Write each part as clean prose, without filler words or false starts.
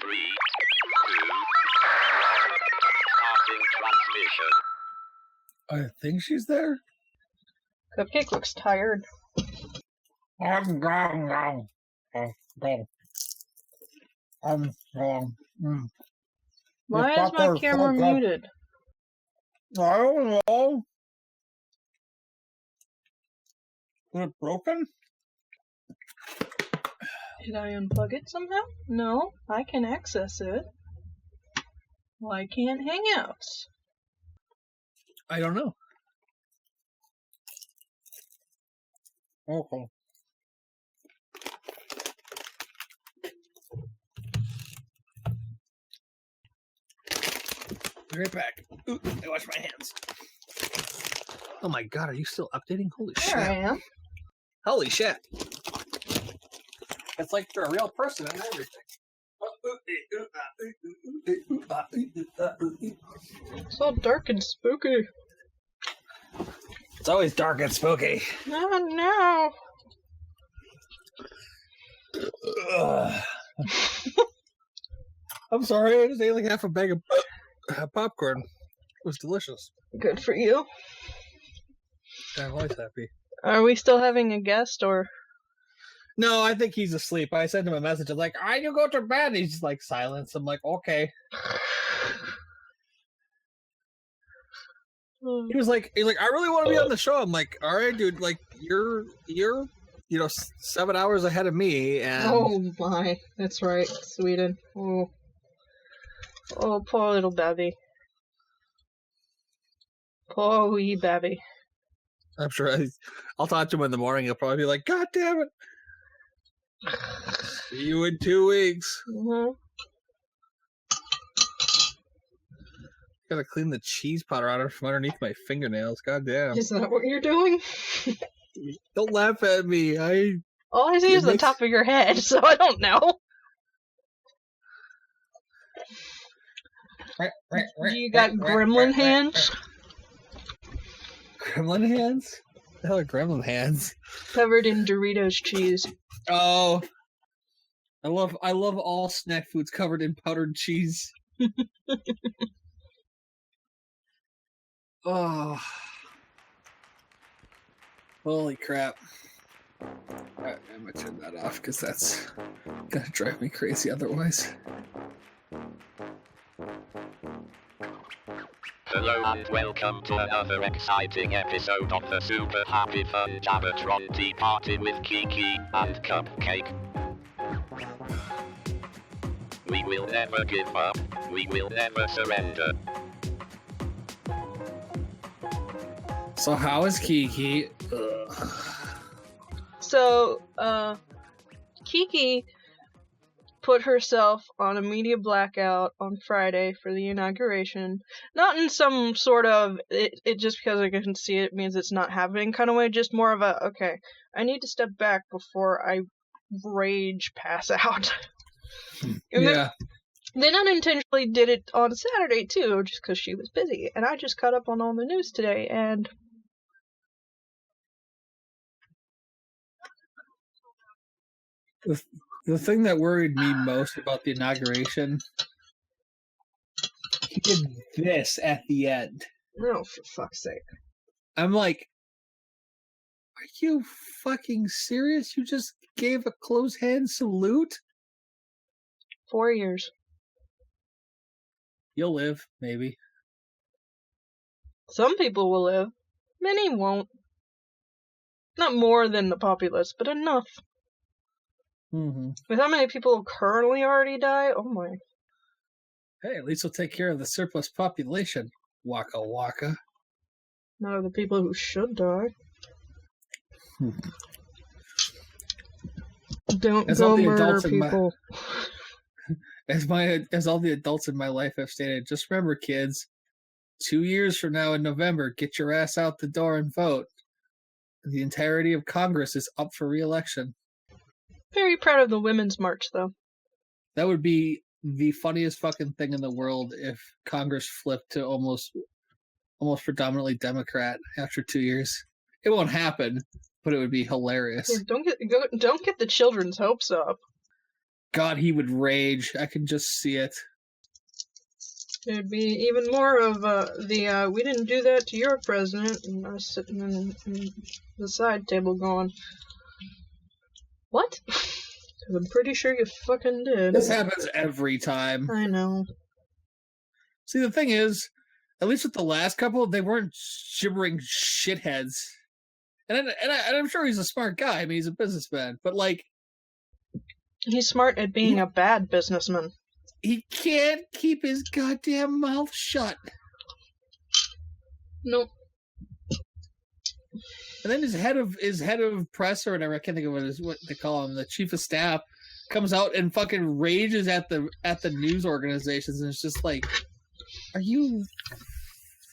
3, 2, starting transmission. I think she's there. Cupcake looks tired. Why is my camera muted? I don't know. Is it broken? Did I unplug it somehow? No, I can access it. Why can't Hangouts? I don't know. Okay. Be right back. Ooh, I wash my hands. Oh my god, are you still updating? Holy shit. There I am. Holy shit. It's like you're a real person and everything. It's all dark and spooky. It's always dark and spooky. Oh no. I'm sorry, I just ate like half a bag of popcorn. It was delicious. Good for you. I'm always happy. Are we still having a guest or? No, I think he's asleep. I sent him a message. I'm like, "I you go to bed." And he's just like silence. I'm like, okay. He was like, I really want to be on the show. I'm like, all right, dude. Like, you're 7 hours ahead of me. And oh my, that's right, Sweden. Oh, poor little babby. Poor wee babby. I'm sure I'll talk to him in the morning. He'll probably be like, God damn it. See you in 2 weeks. Mm-hmm. Gotta clean the cheese powder out from underneath my fingernails. God damn. Is that what you're doing? Don't laugh at me. All I see is the top of your head, so I don't know. Do you got gremlin hands? Gremlin hands? What the hell are gremlin hands? Covered in Doritos cheese. Oh. I love all snack foods covered in powdered cheese. Oh. Holy crap. Alright, I'm gonna turn that off because that's gonna drive me crazy otherwise. Hello and welcome to another exciting episode of the super happy fun Jabbertron Tea Party with Kiki and Cupcake. We will never give up, we will never surrender. So how is Kiki? Ugh. So, Kiki put herself on a media blackout on Friday for the inauguration. Not in some sort of, it just because I can see it means it's not happening kind of way, just more of a, okay, I need to step back before I rage pass out. Yeah. Then unintentionally did it on Saturday too, just because she was busy. And I just caught up on all the news today, and the thing that worried me most about the inauguration, he did this at the end. no, for fuck's sake. I'm like, are you fucking serious? You just gave a closed hand salute? 4 years. You'll live, maybe. Some people will live. Many won't. Not more than the populace, but enough. Mm-hmm. With how many people currently already die? Oh my. Hey, at least we'll take care of the surplus population. Waka waka. No, the people who should die. Don't As go all the murder adults in my- people. As all the adults in my life have stated, just remember, kids, 2 years from now in November, get your ass out the door and vote. The entirety of Congress is up for re-election. Very proud of the Women's March, though. That would be the funniest fucking thing in the world if Congress flipped to almost predominantly Democrat after 2 years. It won't happen, but it would be hilarious. Yeah, don't get the children's hopes up. God, he would rage. I can just see it. There'd be even more of we didn't do that to your president, and I was sitting in the side table going, what? 'Cause I'm pretty sure you fucking did. This happens every time. I know. See, the thing is, at least with the last couple, they weren't gibbering shitheads. And I'm sure he's a smart guy. I mean, he's a businessman. But, like... He's smart at being a bad businessman. He can't keep his goddamn mouth shut. Nope. And then his head of press or whatever, I can't think of what they call him, the chief of staff, comes out and fucking rages at the news organizations, and it's just like, are you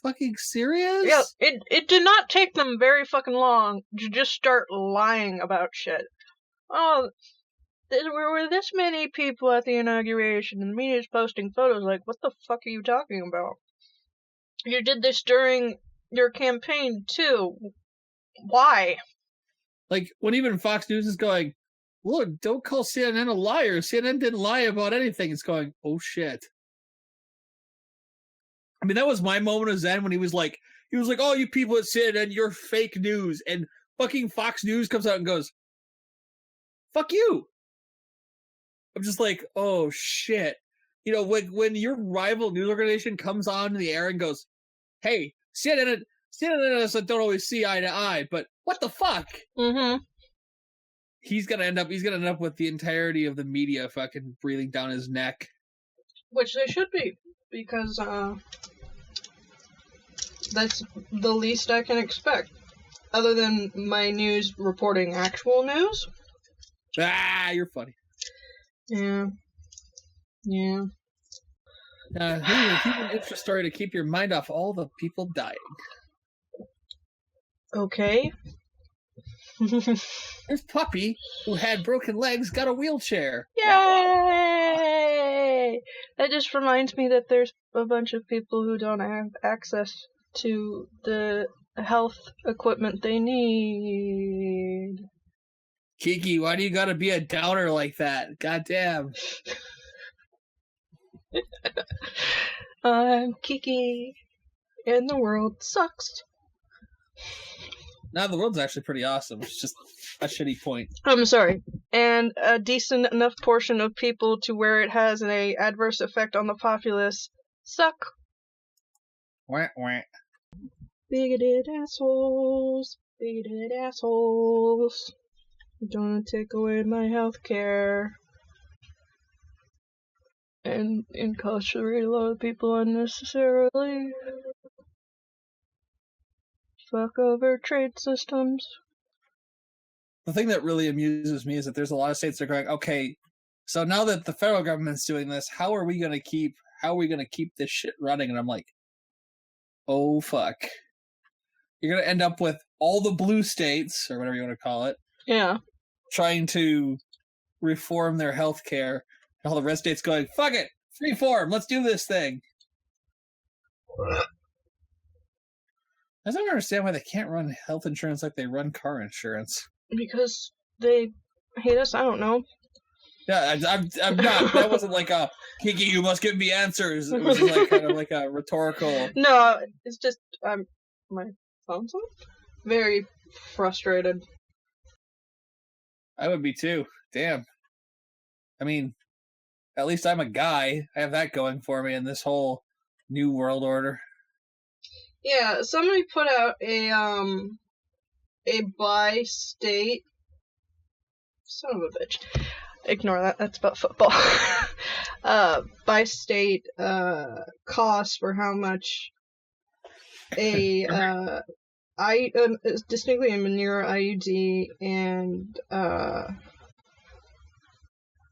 fucking serious? Yeah, it did not take them very fucking long to just start lying about shit. Oh, there were this many people at the inauguration, and the media's posting photos. Like, what the fuck are you talking about? You did this during your campaign, too. Why? Like, when even Fox News is going, look, don't call CNN a liar. CNN didn't lie about anything. It's going, oh shit. I mean, that was my moment of zen when he was like, oh, you people at CNN, you're fake news. And fucking Fox News comes out and goes, fuck you. I'm just like, oh shit. You know, when your rival news organization comes on the air and goes, hey, CNN and us don't always see eye to eye, but what the fuck? Mm-hmm. He's gonna end up with the entirety of the media fucking breathing down his neck. Which they should be, because that's the least I can expect. Other than my news reporting actual news. Ah, you're funny. Yeah. Here's an interesting story to keep your mind off all the people dying. Okay. This puppy who had broken legs got a wheelchair. Yay! That just reminds me that there's a bunch of people who don't have access to the health equipment they need. Kiki, why do you gotta be a downer like that? Goddamn. I'm Kiki, and the world sucks. Now the world's actually pretty awesome. It's just a shitty point. I'm sorry. And a decent enough portion of people to where it has an adverse effect on the populace suck. Wah, wah. Bigoted assholes. Bigoted assholes. Don't take away my health care. And incarcerate a lot of people unnecessarily. Fuck over trade systems. The thing that really amuses me is that there's a lot of states that are going, okay, so now that the federal government's doing this, how are we gonna keep this shit running? And I'm like, oh fuck. You're gonna end up with all the blue states, or whatever you want to call it, Yeah. trying to reform their health care, and all the red states going, fuck it, freeform, let's do this thing. I don't understand why they can't run health insurance like they run car insurance. Because they hate us, I don't know. Yeah, I'm not. That wasn't like a, Kiki, you must give me answers. It was like kind of like a rhetorical. No, it's just, my phone's on? Very frustrated. I would be too. Damn. I mean, at least I'm a guy. I have that going for me in this whole new world order. Yeah, somebody put out a bi-state... Son of a bitch. Ignore that, that's about football. Bi-state, cost for how much a, distinctly a manure IUD and,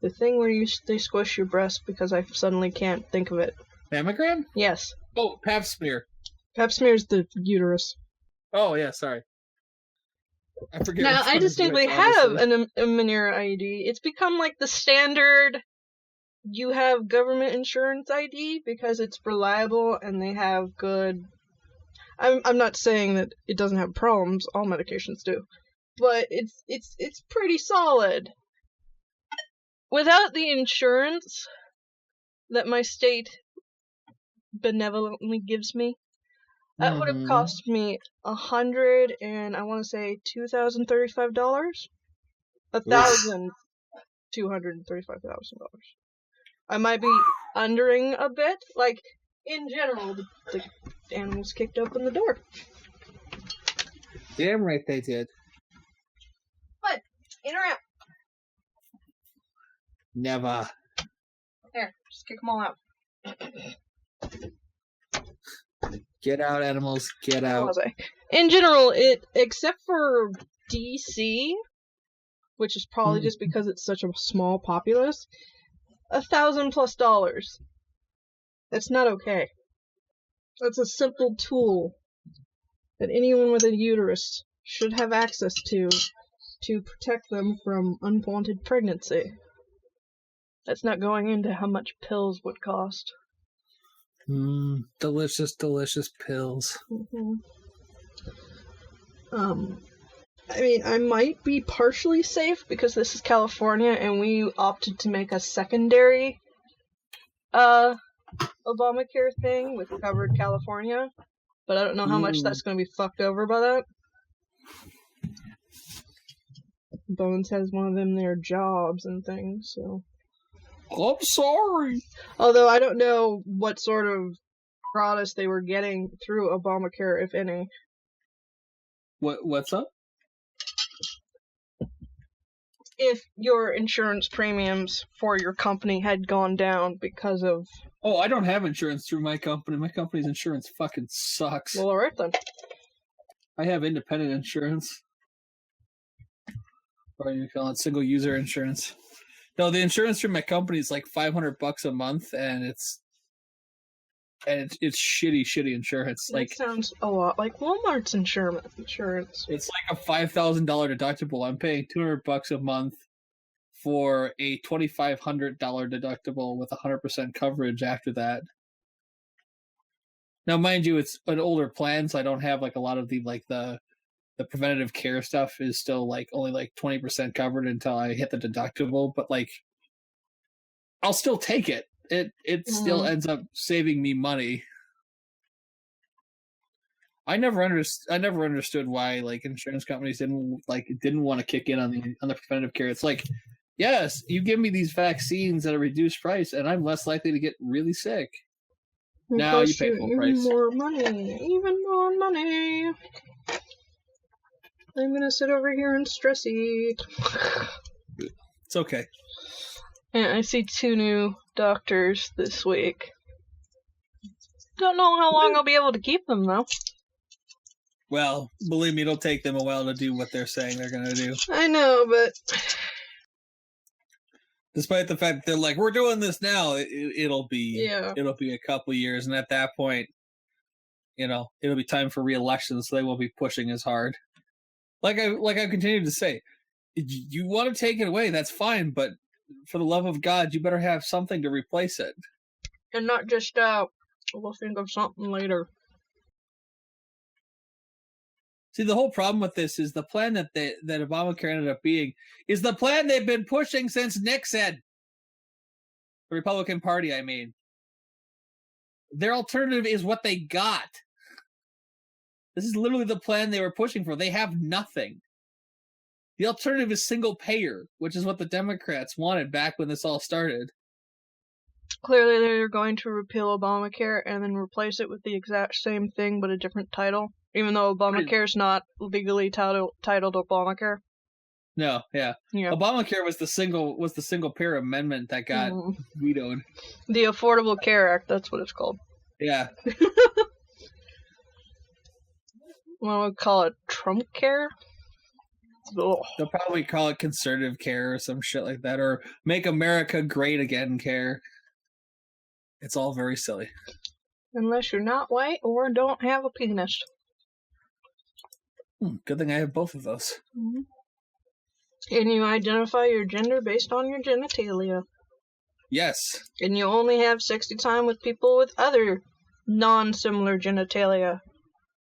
the thing where they squish your breast because I suddenly can't think of it. Mammogram? Yes. Oh, pap smear. Pap smear's the uterus. Oh, yeah, sorry. I forget. Now, I distinctly have a manure ID. It's become like the standard, you have government insurance ID because it's reliable and they have good... I'm not saying that it doesn't have problems, all medications do. But it's pretty solid. without the insurance that my state benevolently gives me, that would have cost me $100 and I want to say $2,035. $1,235,000. I might be undering a bit. Like, in general, the animals kicked open the door. Damn right they did. But, in or out? Never. There, just kick them all out. Get out, animals. Get out. In general, except for DC, which is probably just because it's such a small populace, $1,000+. That's not okay. That's a simple tool that anyone with a uterus should have access to protect them from unwanted pregnancy. That's not going into how much pills would cost. Delicious, delicious pills. I mean, I might be partially safe because this is California and we opted to make a secondary Obamacare thing with covered California, but I don't know how much that's going to be fucked over by that. Bones has one of them their jobs and things, so... I'm sorry. Although I don't know what sort of products they were getting through Obamacare, if any. What's up? If your insurance premiums for your company had gone down because of... Oh, I don't have insurance through my company. My company's insurance fucking sucks. Well, alright then. I have independent insurance. Or you call it single user insurance. No, the insurance through my company is like $500 a month, and it's shitty insurance. That like sounds a lot like Walmart's insurance. It's like a $5,000 deductible. I'm paying $200 a month for a $2,500 deductible with 100% coverage after that. Now, mind you, it's an older plan, so I don't have like a lot of the preventative care stuff is still like only like 20% covered until I hit the deductible, but like I'll still take it. It still ends up saving me money. I never understood why like insurance companies didn't want to kick in on the preventative care. It's like, yes, you give me these vaccines at a reduced price and I'm less likely to get really sick. Now you pay full price. Even more money. I'm gonna sit over here and stress eat. It's okay. Yeah, I see 2 new doctors this week. Don't know how long I'll be able to keep them, though. Well, believe me, it'll take them a while to do what they're saying they're gonna do. I know, but... Despite the fact that they're like, we're doing this now, it'll be a couple years, and at that point, it'll be time for re-election, so they won't be pushing as hard. Like I continue to say, you want to take it away, that's fine, but for the love of God, you better have something to replace it. And not just, we'll think of something later. See, the whole problem with this is the plan that Obamacare ended up being is the plan they've been pushing since Nixon. The Republican Party, I mean. Their alternative is what they got. This is literally the plan they were pushing for. They have nothing. The alternative is single payer, which is what the Democrats wanted back when this all started. Clearly, they're going to repeal Obamacare and then replace it with the exact same thing but a different title, even though Obamacare's not legally titled Obamacare. No, yeah. Obamacare was the single payer amendment that got vetoed. The Affordable Care Act, that's what it's called. Yeah. What would we call it? Trump Care? Ugh. They'll probably call it conservative care or some shit like that, or Make America Great Again care. It's all very silly. Unless you're not white or don't have a penis. Good thing I have both of those. Mm-hmm. And you identify your gender based on your genitalia. Yes. And you only have sexy time with people with other non-similar genitalia,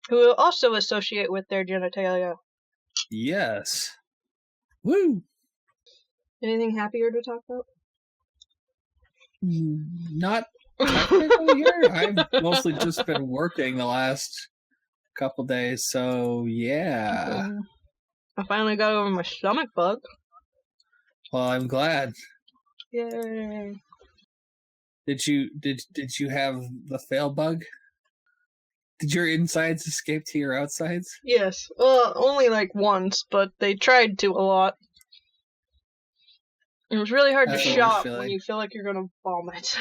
who will also associate with their genitalia. Yes. Woo! Anything happier to talk about? Not technically here. I've mostly just been working the last couple days, so yeah. I finally got over my stomach bug. Well, I'm glad. Yay. Did you have the fail bug? Did your insides escape to your outsides? Yes. Well, only like once, but they tried to a lot. It was really hard to shop when you feel like you're gonna vomit.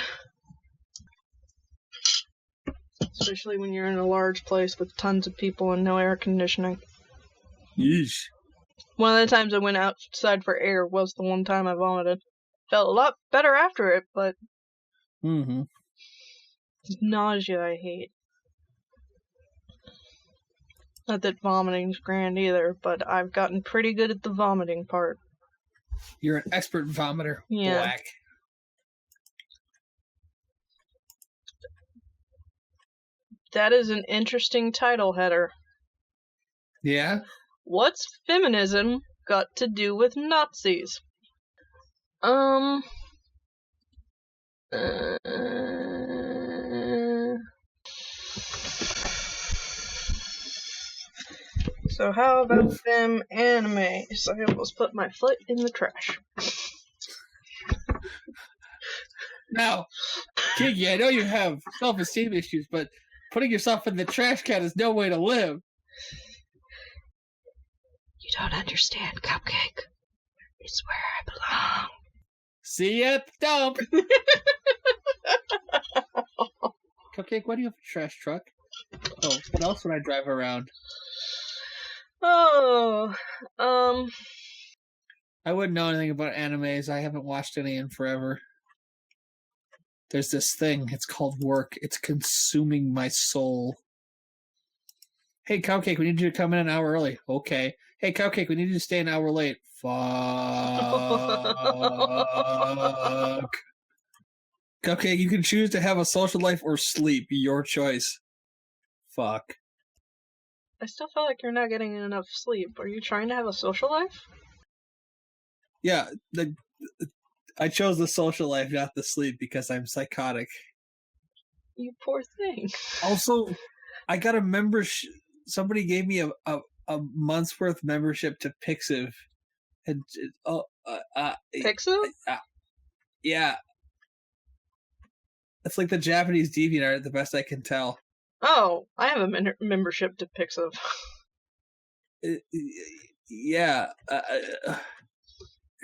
Especially when you're in a large place with tons of people and no air conditioning. Yeesh. One of the times I went outside for air was the one time I vomited. Felt a lot better after it, but nausea I hate. Not that vomiting's grand either, but I've gotten pretty good at the vomiting part. You're an expert vomiter. Yeah. Black. That is an interesting title header. Yeah? What's feminism got to do with Nazis? So how about them animes? I almost put my foot in the trash. Now, Kiki, I know you have self-esteem issues, but putting yourself in the trash can is no way to live. You don't understand, Cupcake. It's where I belong. See ya at the dump. Cupcake, why do you have a trash truck? Oh, what else would I drive around? Oh, I wouldn't know anything about animes. I haven't watched any in forever. There's this thing. It's called work. It's consuming my soul. Hey, Cupcake, we need you to come in an hour early. Okay. Hey, Cupcake, we need you to stay an hour late. Fuck. Cupcake, you can choose to have a social life or sleep. Your choice. Fuck. I still feel like you're not getting enough sleep. Are you trying to have a social life? Yeah, I chose the social life, not the sleep, because I'm psychotic. You poor thing. Also, I got a membership. Somebody gave me a month's worth membership to Pixiv. And Pixiv? Yeah. It's like the Japanese DeviantArt, the best I can tell. Oh, I have a membership to Pixiv. Yeah.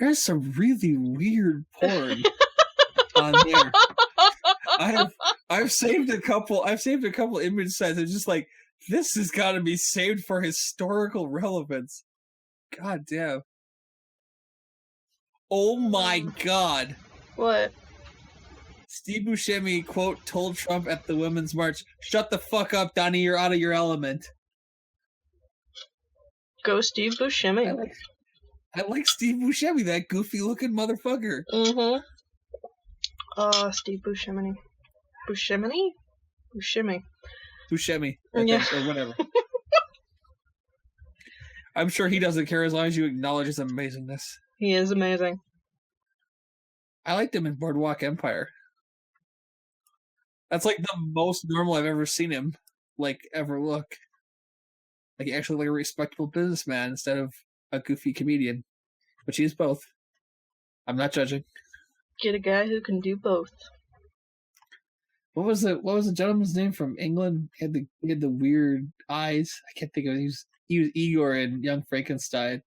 There's some really weird porn on there. I've saved a couple image sites. I'm just like, this has got to be saved for historical relevance. God damn. Oh my god. What? Steve Buscemi, quote, told Trump at the Women's March, "Shut the fuck up, Donnie, you're out of your element." Go Steve Buscemi. I like Steve Buscemi, that goofy-looking motherfucker. Mm-hmm. Steve Buscemi. Buscemi? Buscemi. Buscemi. Yeah. Or whatever. I'm sure he doesn't care as long as you acknowledge his amazingness. He is amazing. I liked him in Boardwalk Empire. That's like the most normal I've ever seen him, like, ever look. Like, actually like a respectable businessman instead of a goofy comedian. Which he is both. I'm not judging. Get a guy who can do both. What was the gentleman's name from England? He had the weird eyes. I can't think of it. He was Igor in Young Frankenstein.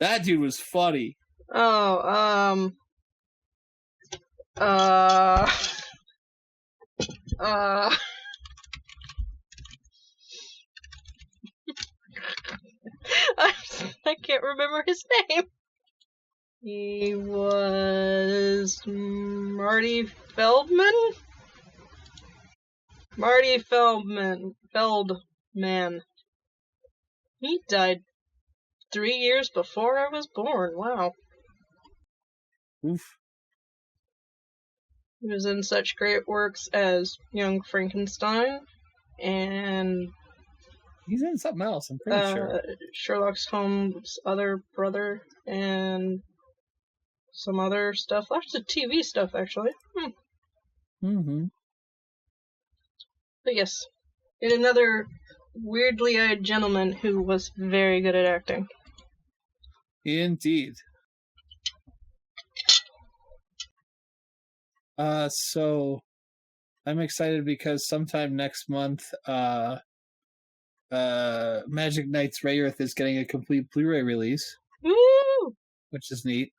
That dude was funny. Oh, I can't remember his name. He was Marty Feldman? Marty Feldman. He died 3 years before I was born. Wow. Oof. He was in such great works as Young Frankenstein and He's in something else, I'm pretty sure. Sherlock Holmes' other brother and some other stuff. Lots of TV stuff, actually. Mm-hmm. But yes, and another weirdly eyed gentleman who was very good at acting. Indeed. So I'm excited because sometime next month, Magic Knights Rayearth is getting a complete Blu-ray release. Woo! Which is neat.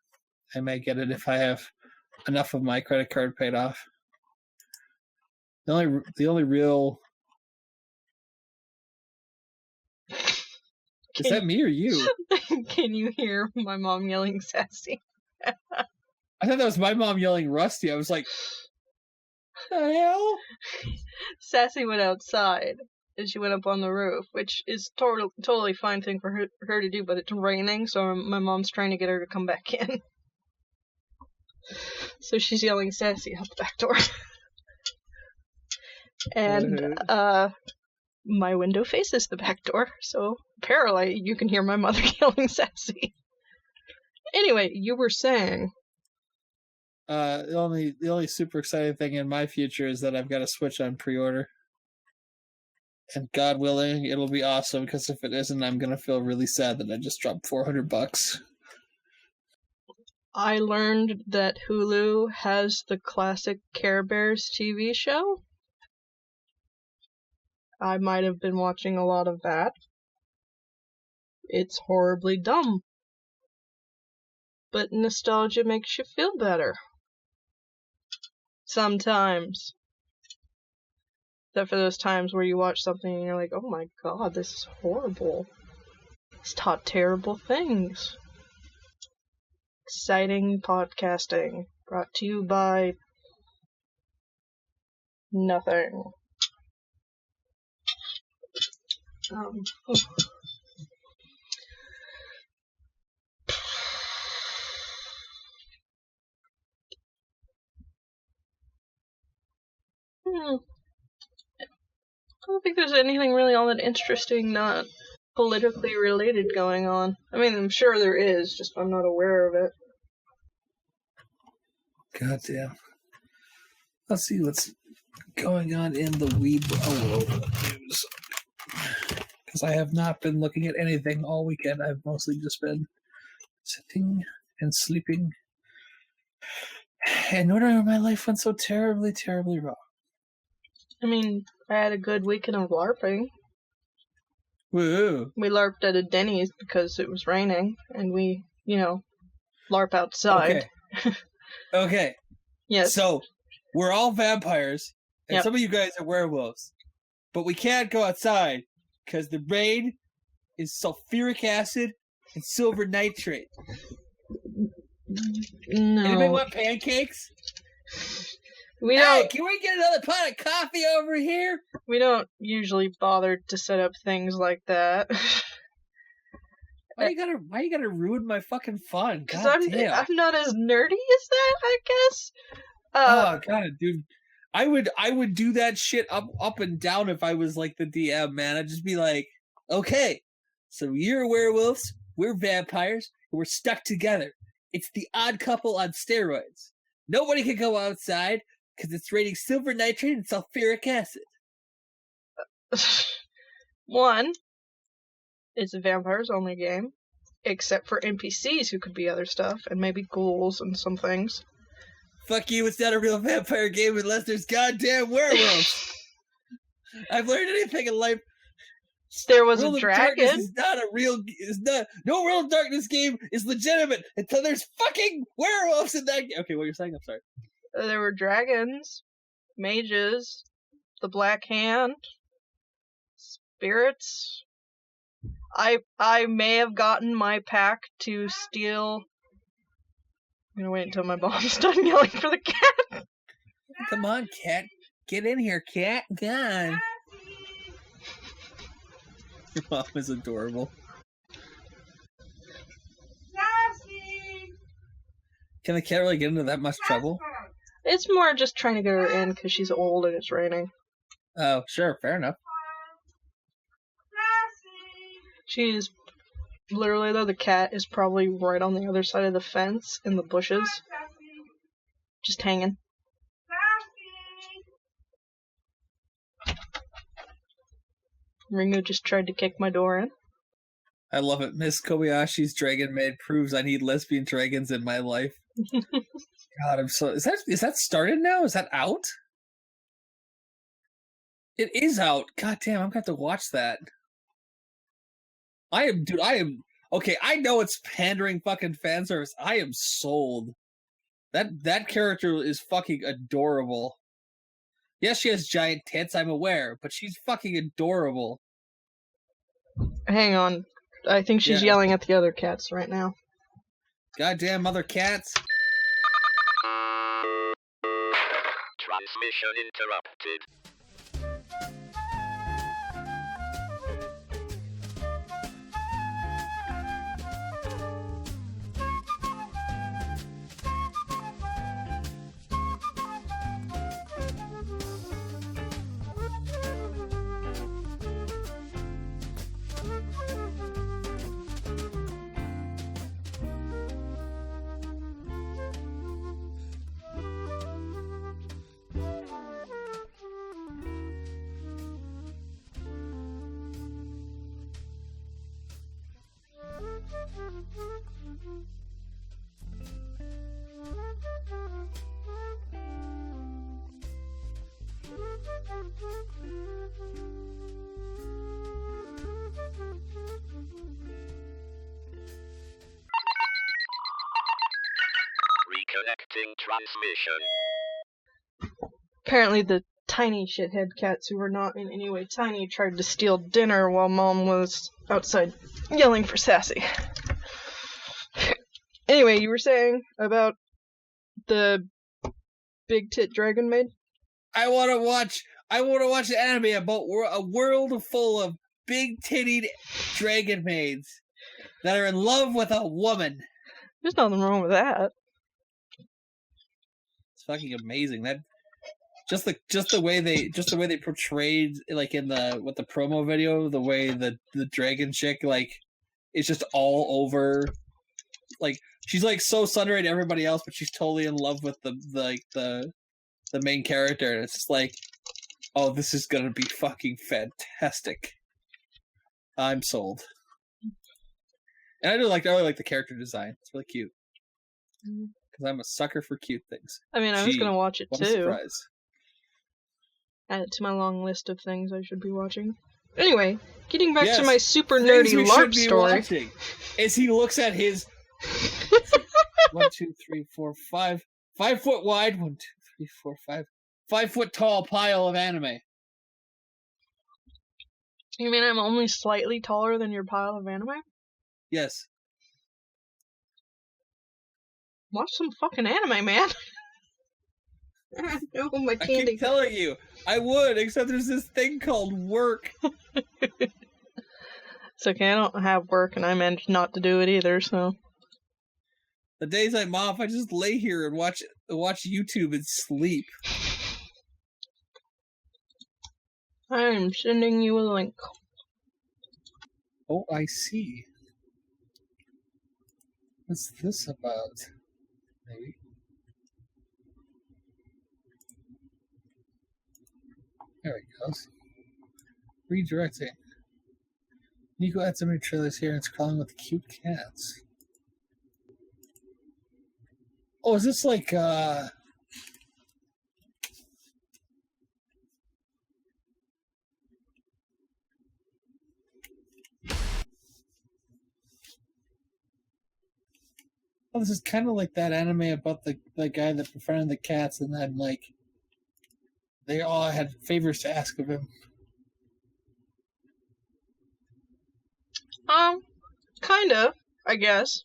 I might get it if I have enough of my credit card paid off. The only real... Is that me or you? Can you hear my mom yelling sassy? I thought that was my mom yelling Rusty. I was like, the hell? Sassy went outside, and she went up on the roof, which is totally fine thing for her to do, but it's raining, so my mom's trying to get her to come back in. So she's yelling sassy out the back door. And, my window faces the back door, so apparently you can hear my mother yelling sassy. Anyway, you were saying... The only super exciting thing in my future is that I've got a Switch on pre-order. And God willing, it'll be awesome, because if it isn't, I'm gonna feel really sad that I just dropped $400. I learned that Hulu has the classic Care Bears TV show. I might have been watching a lot of that. It's horribly dumb. But nostalgia makes you feel better. Sometimes. Except for those times where you watch something and you're like, oh my god, this is horrible. It's taught terrible things. Exciting podcasting. Brought to you by... nothing. I don't think there's anything really all that interesting, not politically related going on. I mean, I'm sure there is, just I'm not aware of it. Goddamn. Let's see what's going on in the weeb world of news. Because I have not been looking at anything all weekend. I've mostly just been sitting and sleeping and wondering my life went so terribly, terribly wrong. I mean, I had a good weekend of LARPing. Woo! We LARPed at a Denny's because it was raining, and we, LARP outside. Okay. Yes. So, we're all vampires, and Yep. some of you guys are werewolves. But we can't go outside, because the rain is sulfuric acid and silver nitrate. No. Anybody want pancakes? We Hey, don't. can we get another pot of coffee over here? We don't usually bother to set up things like that. Why you gotta ruin my fucking fun? Because God I'm damn. not as nerdy as that, I guess. Oh god, dude. I would do that shit up and down if I was like the DM, man. I'd just be like, okay, so you're werewolves, we're vampires, and we're stuck together. It's the odd couple on steroids. Nobody can go outside because it's raining silver nitrate and sulfuric acid. One, it's a vampires only game, except for NPCs who could be other stuff, and maybe ghouls and some things. Fuck you, it's not a real vampire game unless there's goddamn werewolves. I've learned anything in life. There was World a of Darkness dragon. is not a real. Is not no World of Darkness game is legitimate until there's fucking werewolves in that game. Okay, what you're saying? I'm sorry. There were dragons, mages, the Black Hand, spirits. I may have gotten my pack to steal. I'm gonna wait until my mom's done yelling for the cat. Come on, cat. Get in here, cat. God. Your mom is adorable. Can the cat really get into that much trouble? It's more just trying to get her in because she's old and it's raining. Oh, sure, fair enough. She's literally, though, the cat is probably right on the other side of the fence in the bushes. Just hanging. Ringo just tried to kick my door in. I love it. Miss Kobayashi's Dragon Maid proves I need lesbian dragons in my life. God, I'm so... Is that started now? Is that out? It is out. God damn, I'm gonna have to watch that. I am... Okay, I know it's pandering fucking fan service. I am sold. That character is fucking adorable. Yes, she has giant tits, I'm aware, but she's fucking adorable. Hang on. I think she's yelling at the other cats right now. Goddamn other cats. Transmission interrupted. Reconnecting transmission. Apparently the tiny shithead cats who were not in any way tiny tried to steal dinner while Mom was outside yelling for Sassy. Anyway, you were saying about the big tit dragon maid? I want to watch an anime about a world full of big tittied dragon maids that are in love with a woman. There's nothing wrong with that. It's fucking amazing. That just the way they portrayed, like in the promo video, the way the dragon chick like is just all over, like she's like so sundered to everybody else, but she's totally in love with the main character, and it's just like, oh, this is gonna be fucking fantastic. I'm sold. And I really like the character design. It's really cute. Because I'm a sucker for cute things. I mean, I was gonna watch it too. Surprise. Add it to my long list of things I should be watching. Anyway, getting back to my super nerdy LARP story. As he looks at his 1, 2, 3, 4, 5 foot wide, 1, 2, 3, 4, 5 5 foot tall pile of anime. You mean I'm only slightly taller than your pile of anime? Yes. Watch some fucking anime, man. No, my I candy. keep telling you, I would, except there's this thing called work. It's okay, I don't have work, and I managed not to do it either, so... The days I'm off, I just lay here and watch YouTube and sleep. I'm sending you a link. Oh, I see. What's this about? Maybe. There he goes. Redirecting. Nico had so many trailers here and it's crawling with cute cats. Oh, is this like, Oh, this is kind of like that anime about the guy that befriended the cats, and then, like, they all had favors to ask of him. Kinda, I guess.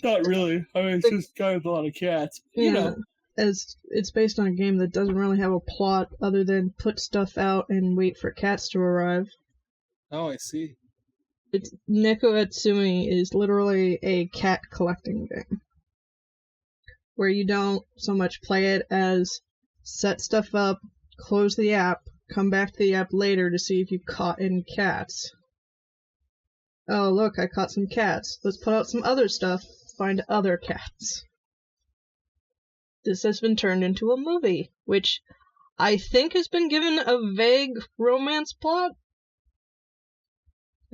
Not really. I mean, it's just guy with a lot of cats. Yeah, you know. As it's based on a game that doesn't really have a plot other than put stuff out and wait for cats to arrive. Oh, I see. It's Neko Atsumi is literally a cat collecting game. Where you don't so much play it as set stuff up, close the app, come back to the app later to see if you caught any cats. Oh, look, I caught some cats. Let's put out some other stuff, find other cats. This has been turned into a movie, which I think has been given a vague romance plot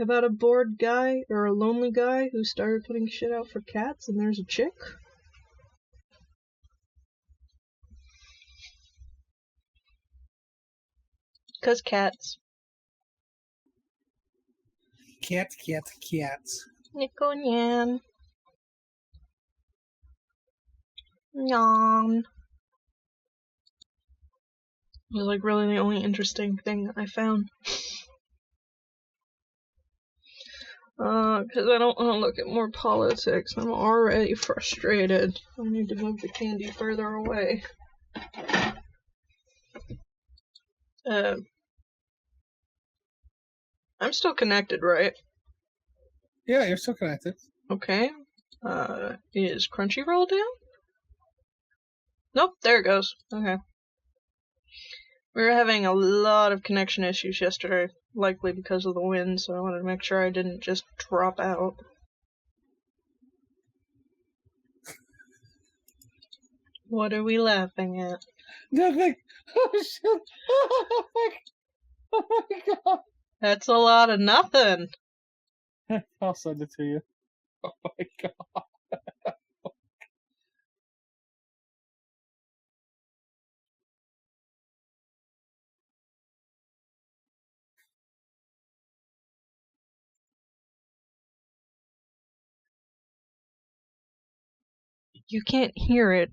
about a bored guy or a lonely guy who started putting shit out for cats, and there's a chick. Cause cats. Cats. Nico Nyan. Nyan. It was like really the only interesting thing I found. Because I don't want to look at more politics. I'm already frustrated. I need to move the candy further away. I'm still connected, right? Yeah, you're still connected. Okay. Is Crunchyroll down? Nope, there it goes. Okay. We were having a lot of connection issues yesterday, likely because of the wind, so I wanted to make sure I didn't just drop out. What are we laughing at? Nothing. Oh shit. Oh my god. That's a lot of nothing. I'll send it to you. Oh my god. You can't hear it,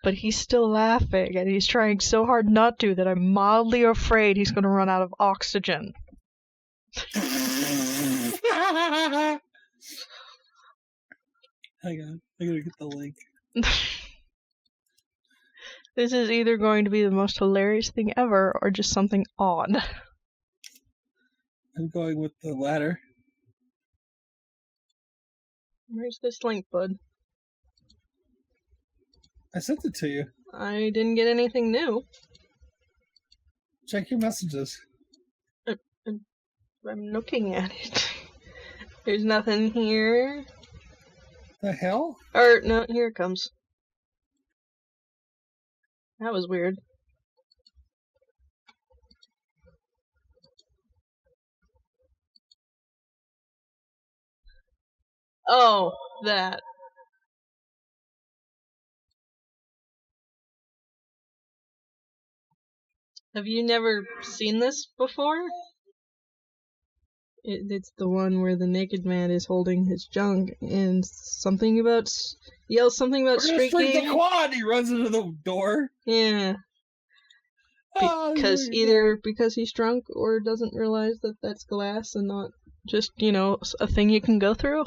but he's still laughing, and he's trying so hard not to that I'm mildly afraid he's going to run out of oxygen. Hang on, I gotta get the link. This is either going to be the most hilarious thing ever, or just something odd. I'm going with the latter. Where's this link, bud? I sent it to you. I didn't get anything new. Check your messages. I'm looking at it. There's nothing here. The hell? Or, no, here it comes. That was weird. Oh, that. Have you never seen this before? It's the one where the naked man is holding his junk and yells something about Streak streaking. the quad! He runs into the door. Yeah. Because either because he's drunk or doesn't realize that that's glass and not just, a thing you can go through.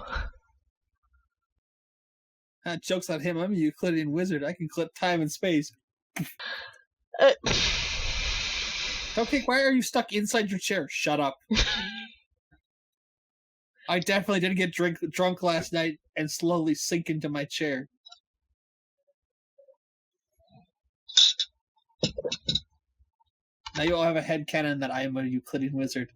Joke's on him. I'm a Euclidean wizard. I can clip time and space. Okay, why are you stuck inside your chair? Shut up. I definitely didn't get drunk last night and slowly sink into my chair. Now you all have a headcanon that I am a Euclidean wizard.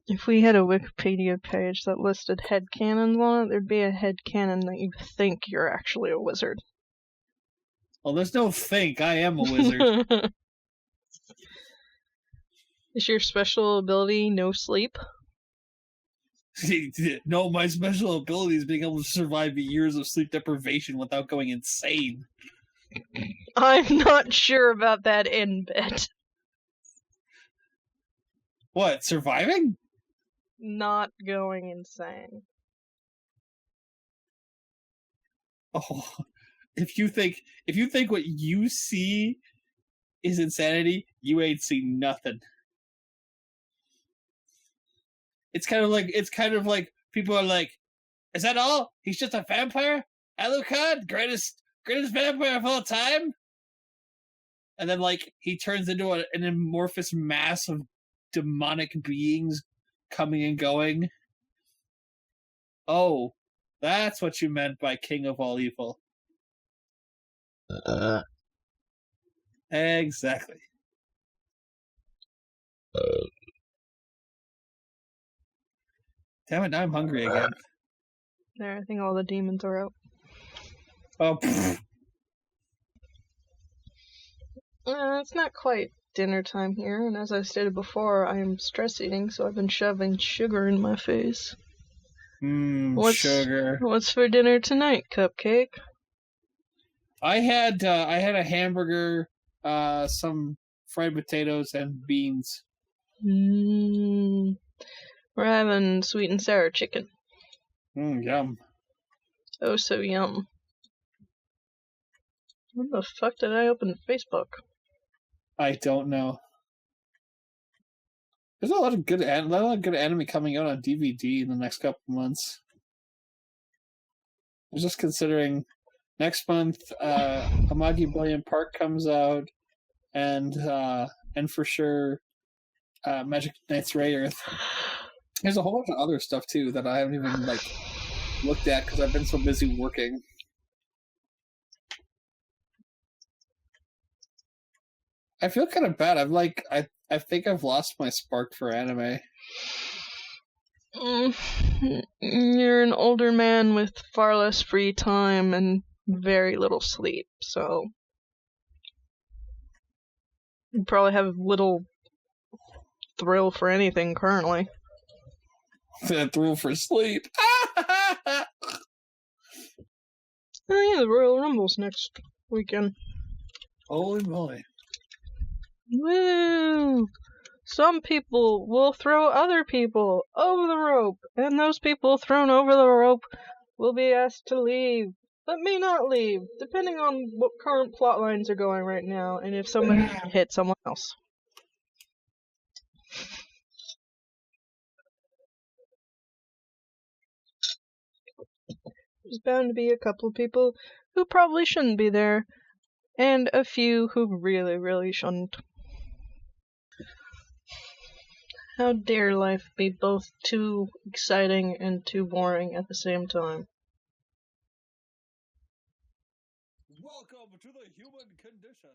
If we had a Wikipedia page that listed headcanons on it, there'd be a headcanon that you think you're actually a wizard. Well, there's no think. I am a wizard. Is your special ability no sleep? No, my special ability is being able to survive years of sleep deprivation without going insane. I'm not sure about that end bit. What, surviving? Not going insane. Oh, if you think what you see is insanity, you ain't seen nothing. It's kind of like people are like, is that all? He's just a vampire? Alucard, greatest vampire of all time? And then he turns into an amorphous mass of demonic beings coming and going. Oh, that's what you meant by King of All Evil. Exactly. Damn it, now I'm hungry again. There, I think all the demons are out. Oh, pfft. It's not quite dinner time here, and as I stated before, I am stress eating, so I've been shoving sugar in my face. Sugar. What's for dinner tonight, Cupcake? I had a hamburger, some fried potatoes, and beans. We're having sweet and sour chicken. Yum. Oh, so yum. When the fuck did I open Facebook? I don't know. There's a lot of good anime coming out on DVD in the next couple months. I was just considering next month, Amagi Brilliant Park comes out, and for sure, Magic Knight's Ray Earth. There's a whole bunch of other stuff too that I haven't even looked at because I've been so busy working. I feel kind of bad. I think I've lost my spark for anime. You're an older man with far less free time and very little sleep, so you probably have little thrill for anything currently. Thrill for sleep. Oh yeah, the Royal Rumble's next weekend. Holy moly. Woo! Some people will throw other people over the rope, and those people thrown over the rope will be asked to leave, but may not leave, depending on what current plot lines are going right now, and if somebody hit someone else. There's bound to be a couple of people who probably shouldn't be there, and a few who really, really shouldn't. How dare life be both too exciting and too boring at the same time? Welcome to the human condition.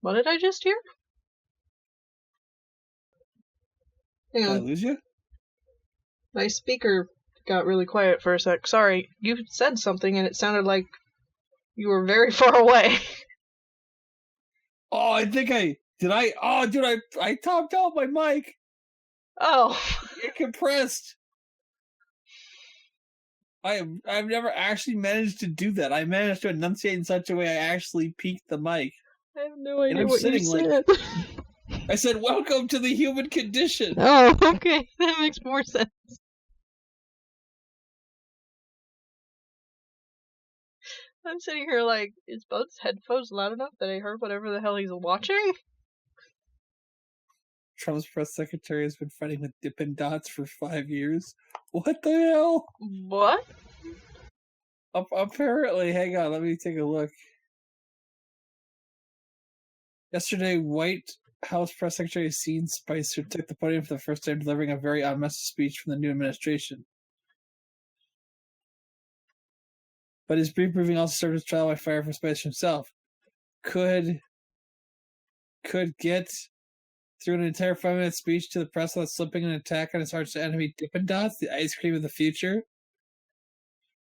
What did I just hear? Hang Did I on. lose you? My speaker got really quiet for a sec. Sorry, you said something and it sounded like you were very far away. Oh, I think I topped out my mic. Oh. It compressed. I've never actually managed to do that. I managed to enunciate in such a way I actually peaked the mic. I have no idea what you said. I said, welcome to the human condition. Oh, okay. That makes more sense. I'm sitting here like, is Bo's headphones loud enough that I heard whatever the hell he's watching? Trump's press secretary has been fighting with Dippin' Dots for 5 years. What the hell? What? Apparently, hang on, let me take a look. Yesterday, White House Press Secretary Sean Spicer took the podium for the first time, delivering a very odd message speech from the new administration. But his brief briefing also served as trial by fire for Spicer himself. Could get through an entire 5-minute speech to the press without slipping an attack on his arch enemy Dippin' Dots, the ice cream of the future.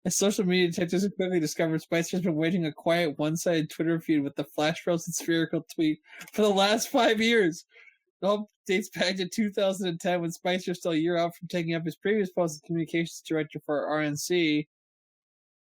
As social media detectives have quickly discovered, Spicer's been waging a quiet, one-sided Twitter feud with the flash roasted spherical tweet for the last 5 years. It all dates back to 2010 when Spicer, still a year out from taking up his previous post as communications director for RNC,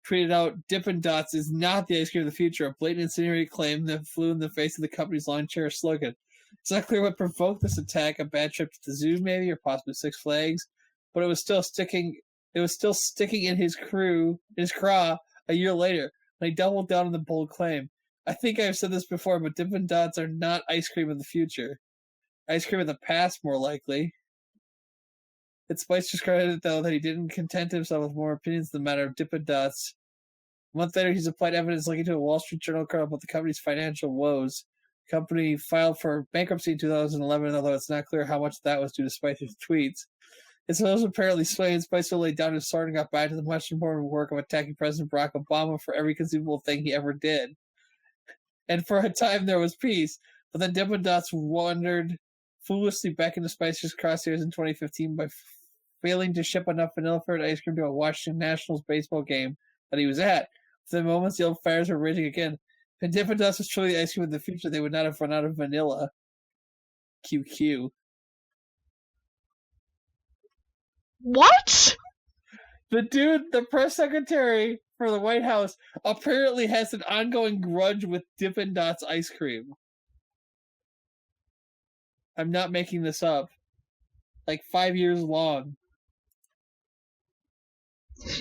tweeted out, Dippin' Dots is not the ice cream of the future, a blatant incendiary claim that flew in the face of the company's long-cherished slogan. It's not clear what provoked this attack, a bad trip to the zoo maybe, or possibly Six Flags, but it was still sticking in his craw a year later when he doubled down on the bold claim. I think I've said this before, but Dippin' Dots are not ice cream of the future. Ice cream of the past, more likely. It's Spicer's credit, though, that he didn't content himself with more opinions in the matter of Dippin' Dots. A month later, he supplied evidence linking to a Wall Street Journal article about the company's financial woes. The company filed for bankruptcy in 2011, although it's not clear how much that was due to Spicer's tweets. It's also apparently swaying Spicer laid down his sword and got back to the much important work of attacking President Barack Obama for every conceivable thing he ever did. And for a time, there was peace, but then Dippin' Dots wandered foolishly back into Spicer's crosshairs in 2015 by failing to ship enough vanilla-flavored ice cream to a Washington Nationals baseball game that he was at. The moments the old fires were raging again. If Dippin' Dots was truly the ice cream of the future, they would not have run out of vanilla. QQ. What? The press secretary for the White House, apparently has an ongoing grudge with Dippin' Dots ice cream. I'm not making this up. Like 5 years long.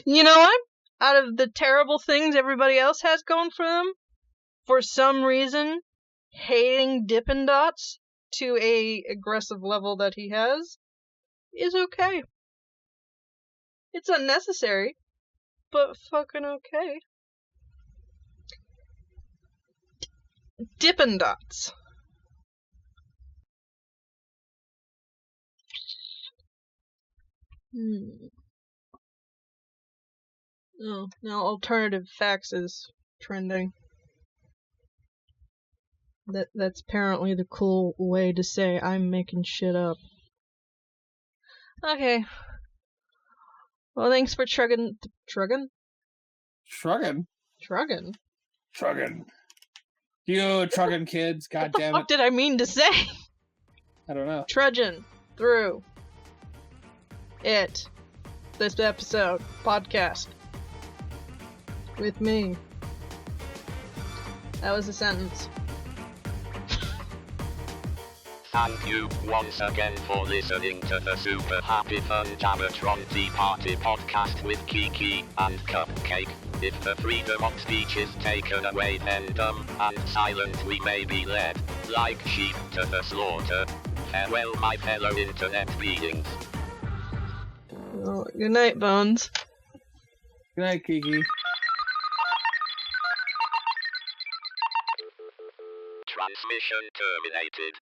You know what? Out of the terrible things everybody else has going for them, for some reason, hating Dippin' Dots to a aggressive level that he has is okay. It's unnecessary, but fucking okay. Dippin' Dots. Oh, now alternative facts is trending. That's apparently the cool way to say I'm making shit up. Okay. Well, thanks for shrugging. You trugging kids, god damn it. What did I mean to say? I don't know. Trudging through it. This episode, podcast. With me. That was a sentence. Thank you once again for listening to the super happy fun Jabbertron Tea Party podcast with Kiki and Cupcake. If the freedom of speech is taken away, then dumb and silent we may be led, like sheep to the slaughter. Farewell, my fellow internet beings. Well, good night, Bones. Good night, Kiki. Transmission terminated.